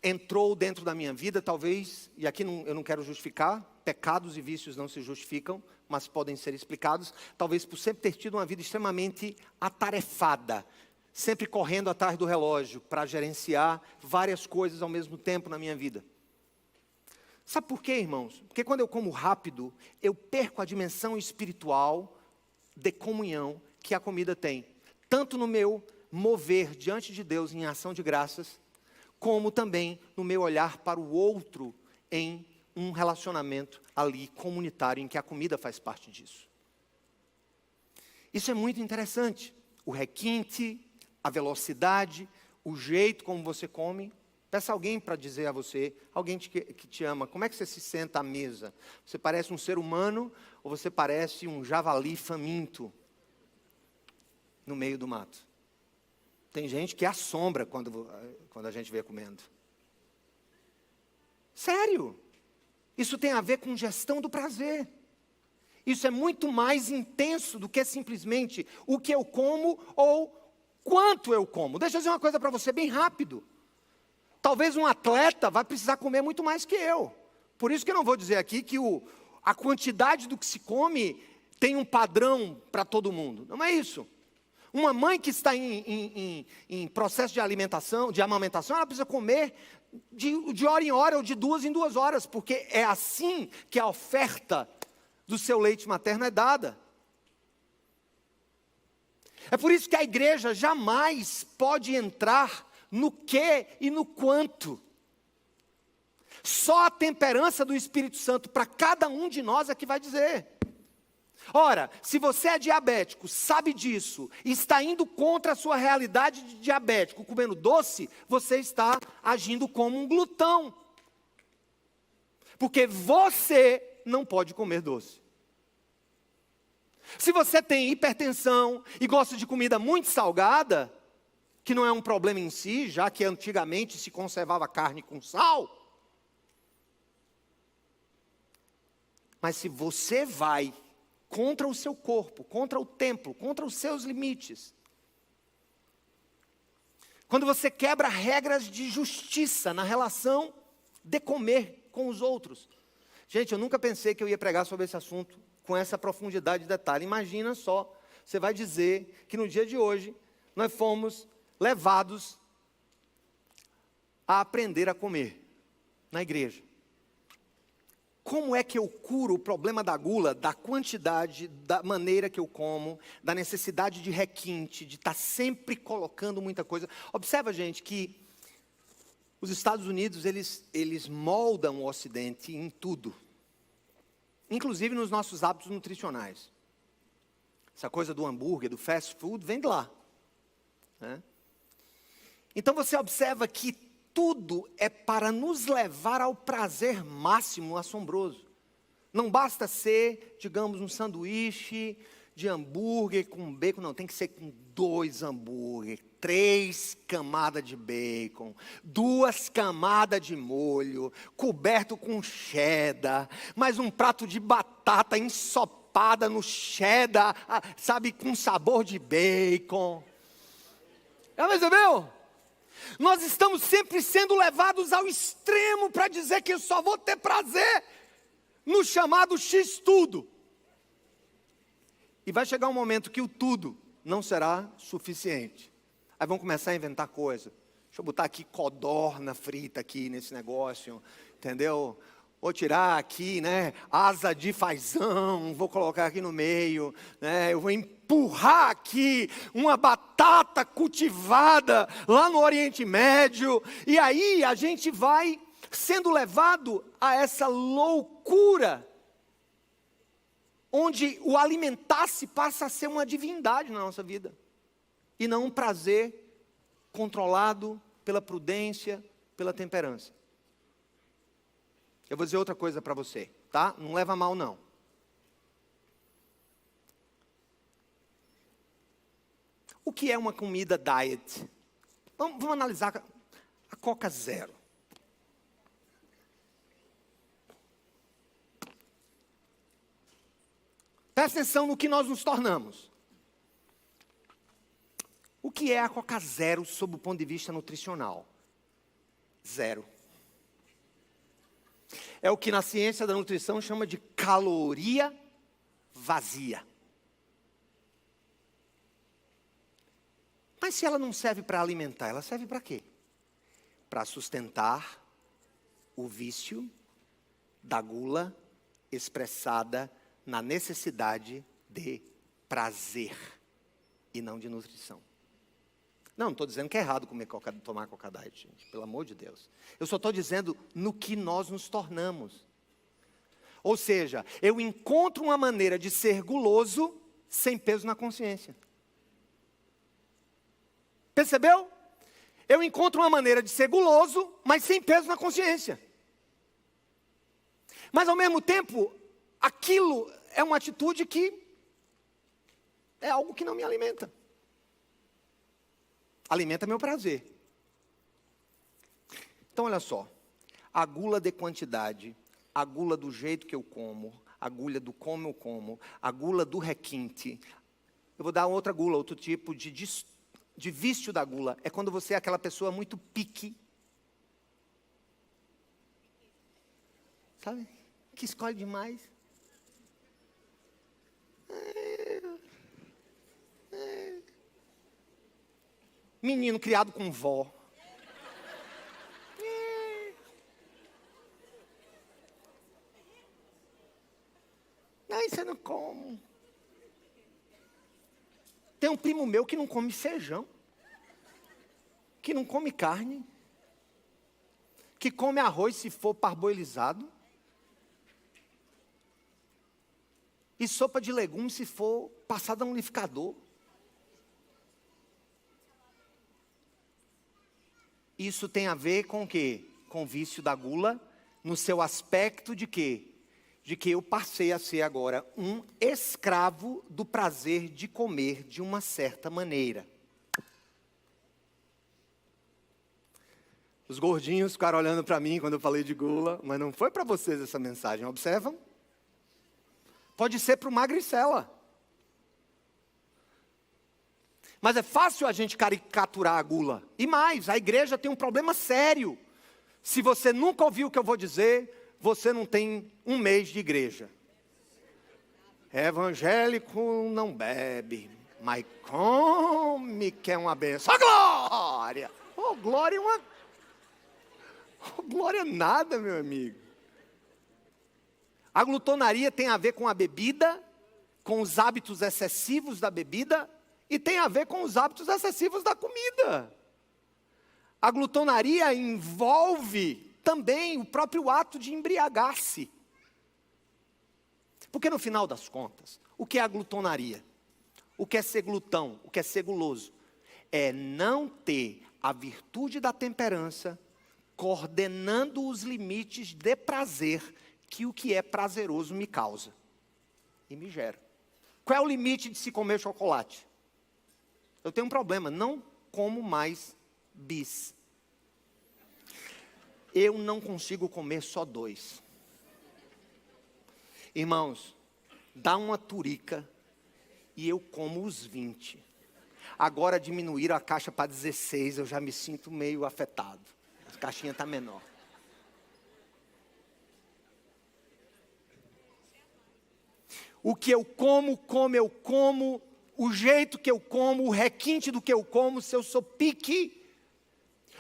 entrou dentro da minha vida, talvez, e aqui eu não quero justificar, pecados e vícios não se justificam, mas podem ser explicados, talvez por sempre ter tido uma vida extremamente atarefada, sempre correndo atrás do relógio para gerenciar várias coisas ao mesmo tempo na minha vida. Sabe por quê, irmãos? Porque quando eu como rápido, eu perco a dimensão espiritual de comunhão que a comida tem. Tanto no meu mover diante de Deus em ação de graças, como também no meu olhar para o outro em um relacionamento ali comunitário, em que a comida faz parte disso. Isso é muito interessante. O requinte, a velocidade, o jeito como você come. Peça alguém para dizer a você, alguém que te ama, como é que você se senta à mesa? Você parece um ser humano ou você parece um javali faminto no meio do mato? Tem gente que assombra quando a gente vê comendo. Sério. Isso tem a ver com gestão do prazer. Isso é muito mais intenso do que simplesmente o que eu como ou quanto eu como. Deixa eu dizer uma coisa para você bem rápido. Talvez um atleta vai precisar comer muito mais que eu. Por isso que eu não vou dizer aqui que a quantidade do que se come tem um padrão para todo mundo. Não é isso. Uma mãe que está em processo de alimentação, de amamentação, ela precisa comer de hora em hora ou de 2 em 2 horas, porque é assim que a oferta do seu leite materno é dada. É por isso que a igreja jamais pode entrar no que e no quanto. Só a temperança do Espírito Santo para cada um de nós é que vai dizer. Ora, se você é diabético, sabe disso, e está indo contra a sua realidade de diabético, comendo doce, você está agindo como um glutão. Porque você não pode comer doce. Se você tem hipertensão e gosta de comida muito salgada, que não é um problema em si, já que antigamente se conservava carne com sal, mas se você vai contra o seu corpo, contra o templo, contra os seus limites. Quando você quebra regras de justiça na relação de comer com os outros. Gente, eu nunca pensei que eu ia pregar sobre esse assunto com essa profundidade de detalhe. Imagina só, você vai dizer que no dia de hoje nós fomos levados a aprender a comer na igreja. Como é que eu curo o problema da gula, da quantidade, da maneira que eu como, da necessidade de requinte, de estar sempre colocando muita coisa? Observa, gente, que os Estados Unidos, eles moldam o Ocidente em tudo. Inclusive nos nossos hábitos nutricionais. Essa coisa do hambúrguer, do fast food, vem de lá. Né? Então você observa que tudo é para nos levar ao prazer máximo assombroso. Não basta ser, digamos, um sanduíche de hambúrguer com bacon, não, tem que ser com 2 hambúrguer, 3 camadas de bacon, 2 camadas de molho, coberto com cheddar, mais um prato de batata ensopada no cheddar, sabe, com sabor de bacon. Já percebeu? Nós estamos sempre sendo levados ao extremo para dizer que eu só vou ter prazer no chamado X-tudo. E vai chegar um momento que o tudo não será suficiente. Aí vão começar a inventar coisa. Deixa eu botar aqui codorna frita aqui nesse negócio, entendeu? Vou tirar aqui, né, asa de fazão, vou colocar aqui no meio, né, eu vou empurrar aqui uma batata cultivada lá no Oriente Médio, e aí a gente vai sendo levado a essa loucura, onde o alimentar-se passa a ser uma divindade na nossa vida, e não um prazer controlado pela prudência, pela temperança. Eu vou dizer outra coisa para você, tá? Não leva a mal, não. O que é uma comida diet? Vamos analisar a Coca Zero. Presta atenção no que nós nos tornamos. O que é a Coca Zero sob o ponto de vista nutricional? Zero. É o que na ciência da nutrição chama de caloria vazia. Mas se ela não serve para alimentar, ela serve para quê? Para sustentar o vício da gula expressada na necessidade de prazer e não de nutrição. Não estou dizendo que é errado tomar Coca Diet, gente, pelo amor de Deus. Eu só estou dizendo no que nós nos tornamos. Ou seja, eu encontro uma maneira de ser guloso sem peso na consciência. Percebeu? Eu encontro uma maneira de ser guloso, mas sem peso na consciência. Mas ao mesmo tempo, aquilo é uma atitude que é algo que não me alimenta. Alimenta meu prazer. Então olha só, a gula de quantidade, a gula do jeito que eu como, a gula do como eu como, a gula do requinte. Eu vou dar outra gula, outro tipo de vício da gula. É quando você é aquela pessoa muito pique. Sabe? Que escolhe demais. Menino criado com vó. Aí você não come. Tem um primo meu que não come feijão, que não come carne, que come arroz se for parboilizado, e sopa de legumes se for passada no liquidificador. Isso tem a ver com o quê? Com o vício da gula, no seu aspecto de quê? De que eu passei a ser agora um escravo do prazer de comer de uma certa maneira. Os gordinhos ficaram olhando para mim quando eu falei de gula, mas não foi para vocês essa mensagem, observam? Pode ser para o magricela. Mas é fácil a gente caricaturar a gula. E mais, a igreja tem um problema sério. Se você nunca ouviu o que eu vou dizer, você não tem um mês de igreja. Evangélico não bebe, mas come que é uma benção. Oh, glória! Oh, glória é uma... Oh, glória nada, meu amigo. A glutonaria tem a ver com a bebida, com os hábitos excessivos da bebida, e tem a ver com os hábitos excessivos da comida. A glutonaria envolve também o próprio ato de embriagar-se. Porque no final das contas, o que é a glutonaria? O que é ser glutão? O que é ser guloso? É não ter a virtude da temperança coordenando os limites de prazer que o que é prazeroso me causa e me gera. Qual é o limite de se comer chocolate? Eu tenho um problema, não como mais bis. Eu não consigo comer só 2. Irmãos, dá uma turica e eu como os 20. Agora diminuíram a caixa para 16, eu já me sinto meio afetado. A caixinha está menor. O que eu como, como eu como, o jeito que eu como, o requinte do que eu como, se eu sou pique,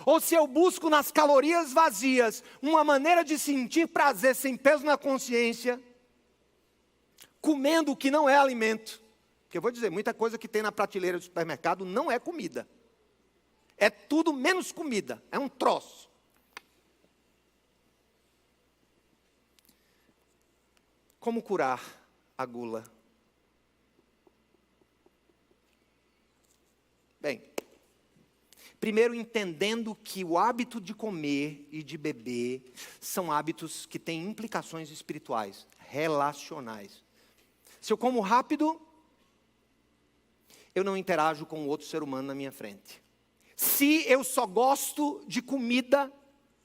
ou se eu busco nas calorias vazias uma maneira de sentir prazer sem peso na consciência, comendo o que não é alimento. Porque eu vou dizer, muita coisa que tem na prateleira do supermercado não é comida. É tudo menos comida, é um troço. Como curar a gula? Bem, primeiro entendendo que o hábito de comer e de beber são hábitos que têm implicações espirituais, relacionais. Se eu como rápido, eu não interajo com o outro ser humano na minha frente. Se eu só gosto de comida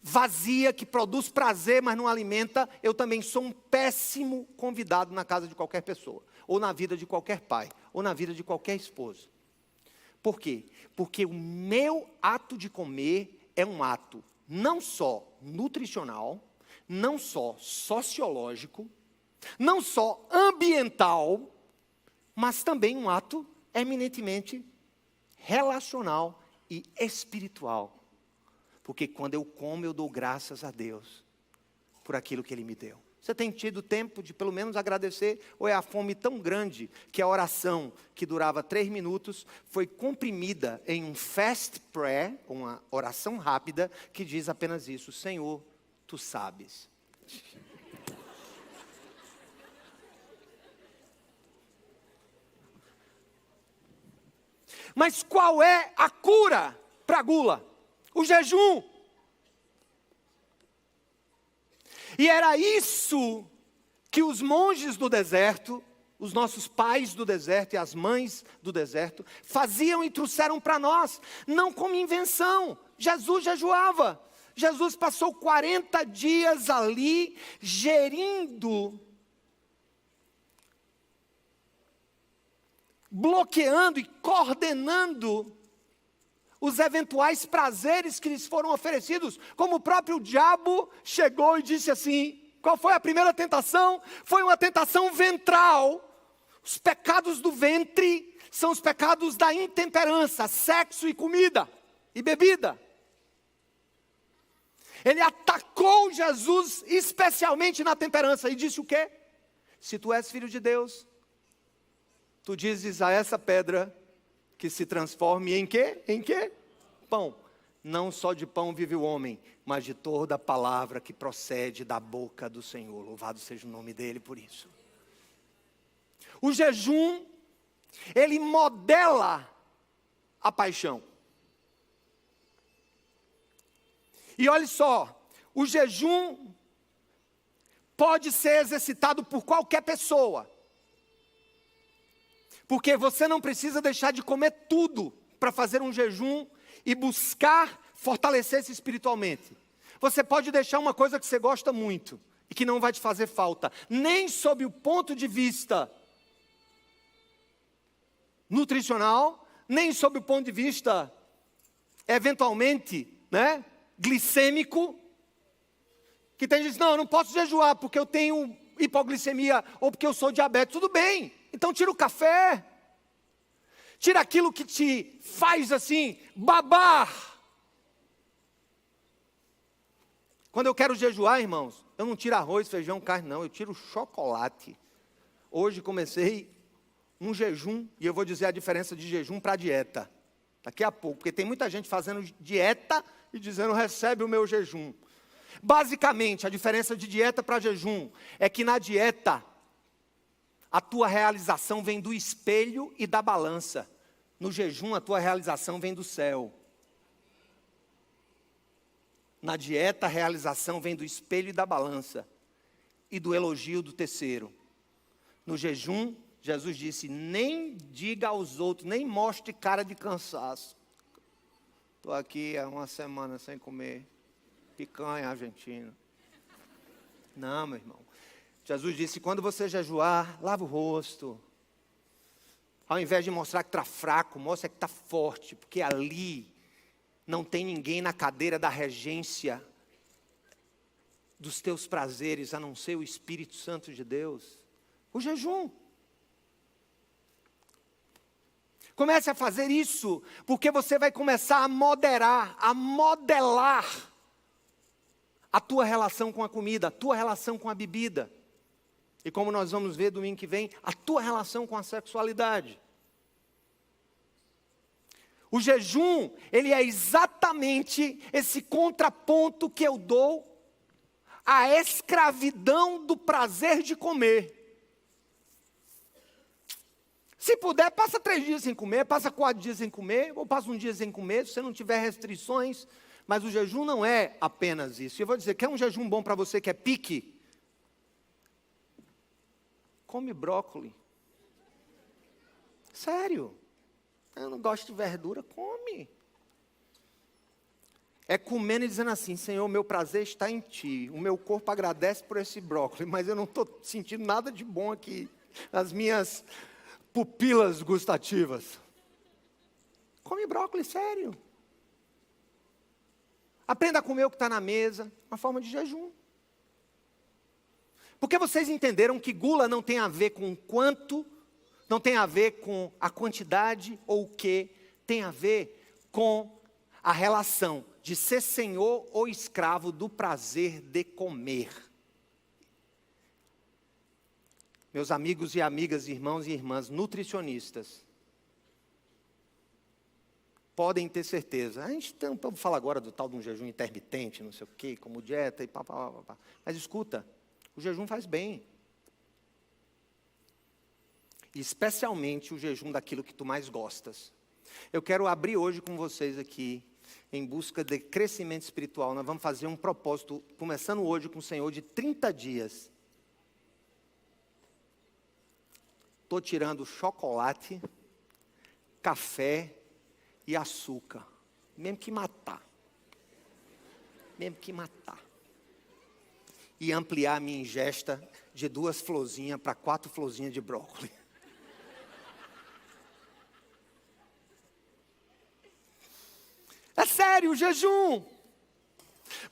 vazia, que produz prazer, mas não alimenta, eu também sou um péssimo convidado na casa de qualquer pessoa, ou na vida de qualquer pai, ou na vida de qualquer esposo. Por quê? Porque o meu ato de comer é um ato não só nutricional, não só sociológico, não só ambiental, mas também um ato eminentemente relacional e espiritual. Porque quando eu como, eu dou graças a Deus por aquilo que Ele me deu. Você tem tido tempo de pelo menos agradecer? Ou é a fome tão grande que a oração, que durava 3 minutos, foi comprimida em um fast prayer, uma oração rápida, que diz apenas isso: Senhor, Tu sabes. Mas qual é a cura para a gula? O jejum. E era isso que os monges do deserto, os nossos pais do deserto e as mães do deserto, faziam e trouxeram para nós, não como invenção. Jesus jejuava. Jesus passou 40 dias ali, gerindo, bloqueando e coordenando os eventuais prazeres que lhes foram oferecidos, como o próprio diabo chegou e disse assim: qual foi a primeira tentação? Foi uma tentação ventral. Os pecados do ventre são os pecados da intemperança, sexo e comida e bebida. Ele atacou Jesus especialmente na temperança e disse o quê? Se tu és filho de Deus, tu dizes a essa pedra que se transforme em quê? Em quê? Pão. Não só de pão vive o homem, mas de toda a palavra que procede da boca do Senhor. Louvado seja o nome dele por isso. O jejum, ele modela a paixão. E olha só, o jejum pode ser exercitado por qualquer pessoa. Porque você não precisa deixar de comer tudo para fazer um jejum e buscar fortalecer-se espiritualmente. Você pode deixar uma coisa que você gosta muito e que não vai te fazer falta, nem sob o ponto de vista nutricional, nem sob o ponto de vista, eventualmente, glicêmico, que tem gente que diz, não, eu não posso jejuar porque eu tenho hipoglicemia ou porque eu sou diabético. Tudo bem, então tira o café, tira aquilo que te faz assim, babar. Quando eu quero jejuar, irmãos, eu não tiro arroz, feijão, carne, não, eu tiro chocolate. Hoje comecei um jejum, e eu vou dizer a diferença de jejum para dieta, daqui a pouco, porque tem muita gente fazendo dieta e dizendo, recebe o meu jejum. Basicamente, a diferença de dieta para jejum é que na dieta, a tua realização vem do espelho e da balança. No jejum, a tua realização vem do céu. Na dieta, a realização vem do espelho e da balança. E do elogio do terceiro. No jejum, Jesus disse, nem diga aos outros, nem mostre cara de cansaço. Estou aqui há uma semana sem comer picanha argentina. Não, meu irmão. Jesus disse, quando você jejuar, lava o rosto. Ao invés de mostrar que está fraco, mostra que está forte. Porque ali não tem ninguém na cadeira da regência dos teus prazeres, a não ser o Espírito Santo de Deus. O jejum. Comece a fazer isso, porque você vai começar a moderar, a modelar a tua relação com a comida, a tua relação com a bebida. E como nós vamos ver domingo que vem, a tua relação com a sexualidade. O jejum, ele é exatamente esse contraponto que eu dou à escravidão do prazer de comer. Se puder, passa 3 dias sem comer, passa 4 dias sem comer, ou passa um dia sem comer, se você não tiver restrições. Mas o jejum não é apenas isso. Eu vou dizer, quer um jejum bom para você que é pique? Come brócolis. Sério. Eu não gosto de verdura, come. É comendo e dizendo assim, Senhor, meu prazer está em Ti. O meu corpo agradece por esse brócolis, mas eu não estou sentindo nada de bom aqui. Nas minhas pupilas gustativas. Come brócolis, sério. Aprenda a comer o que está na mesa, uma forma de jejum. Porque vocês entenderam que gula não tem a ver com quanto, não tem a ver com a quantidade ou o que, tem a ver com a relação de ser senhor ou escravo do prazer de comer. Meus amigos e amigas, irmãos e irmãs nutricionistas, podem ter certeza. A gente não fala agora do tal de um jejum intermitente, não sei o quê, como dieta e pá. Mas escuta, o jejum faz bem. E especialmente o jejum daquilo que tu mais gostas. Eu quero abrir hoje com vocês aqui, em busca de crescimento espiritual. Nós vamos fazer um propósito, começando hoje com o Senhor, de 30 dias. Estou tirando chocolate, café e açúcar. Mesmo que matar. Mesmo que matar. E ampliar a minha ingesta de 2 florzinhas para 4 florzinhas de brócolis. É sério, o jejum.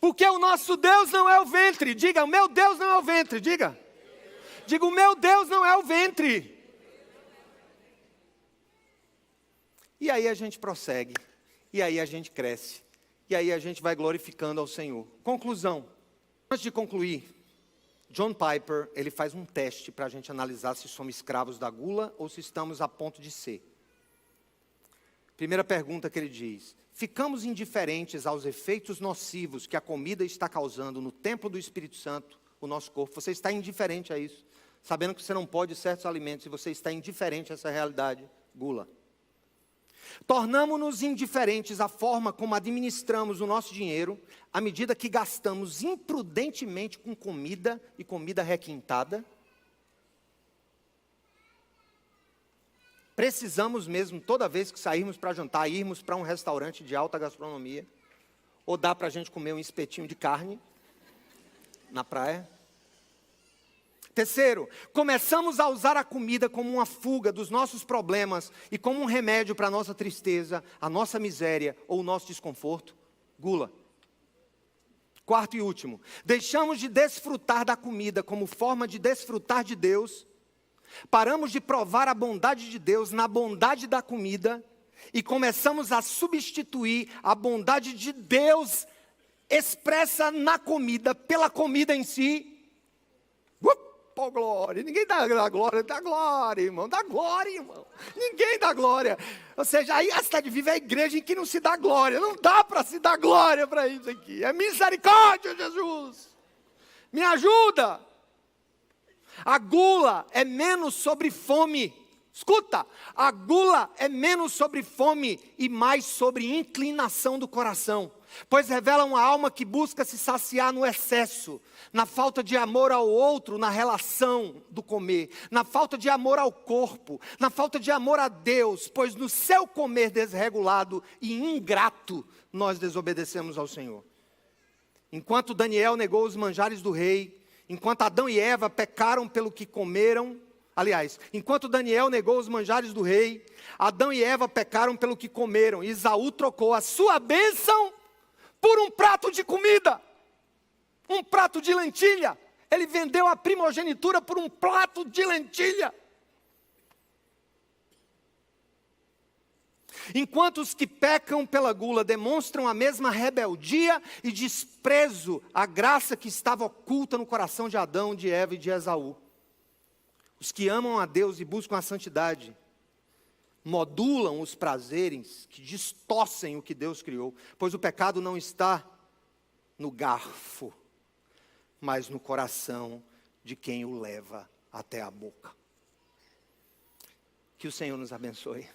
Porque o nosso Deus não é o ventre. Diga, o meu Deus não é o ventre. Diga. Diga, o meu Deus não é o ventre. E aí a gente prossegue. E aí a gente cresce. E aí a gente vai glorificando ao Senhor. Conclusão. Antes de concluir, John Piper, ele faz um teste para a gente analisar se somos escravos da gula ou se estamos a ponto de ser. Primeira pergunta que ele diz: ficamos indiferentes aos efeitos nocivos que a comida está causando no templo do Espírito Santo, o nosso corpo? Você está indiferente a isso? Sabendo que você não pode certos alimentos e você está indiferente a essa realidade, gula. Tornamo-nos indiferentes à forma como administramos o nosso dinheiro, à medida que gastamos imprudentemente com comida e comida requintada. Precisamos mesmo, toda vez que sairmos para jantar, irmos para um restaurante de alta gastronomia, ou dá para a gente comer um espetinho de carne na praia? Terceiro, começamos a usar a comida como uma fuga dos nossos problemas e como um remédio para a nossa tristeza, a nossa miséria ou o nosso desconforto. Gula. Quarto e último, deixamos de desfrutar da comida como forma de desfrutar de Deus, paramos de provar a bondade de Deus na bondade da comida e começamos a substituir a bondade de Deus expressa na comida pela comida em si. Oh, glória, ninguém dá glória, irmão, dá glória, irmão, ninguém dá glória, ou seja, aí a Cidade Viva é a igreja em que não se dá glória, não dá para se dar glória para isso aqui, é misericórdia, Jesus, me ajuda. A gula é menos sobre fome, escuta, a gula é menos sobre fome e mais sobre inclinação do coração. Pois revela uma alma que busca se saciar no excesso, na falta de amor ao outro, na relação do comer, na falta de amor ao corpo, na falta de amor a Deus, pois no seu comer desregulado e ingrato, nós desobedecemos ao Senhor. Enquanto Daniel negou os manjares do rei, enquanto Adão e Eva pecaram pelo que comeram, enquanto Daniel negou os manjares do rei, Adão e Eva pecaram pelo que comeram, e Esaú trocou a sua bênção por um prato de comida, um prato de lentilha. Ele vendeu a primogenitura por um prato de lentilha. Enquanto os que pecam pela gula demonstram a mesma rebeldia e desprezo à graça que estava oculta no coração de Adão, de Eva e de Esaú. Os que amam a Deus e buscam a santidade modulam os prazeres que distorcem o que Deus criou, pois o pecado não está no garfo, mas no coração de quem o leva até a boca. Que o Senhor nos abençoe.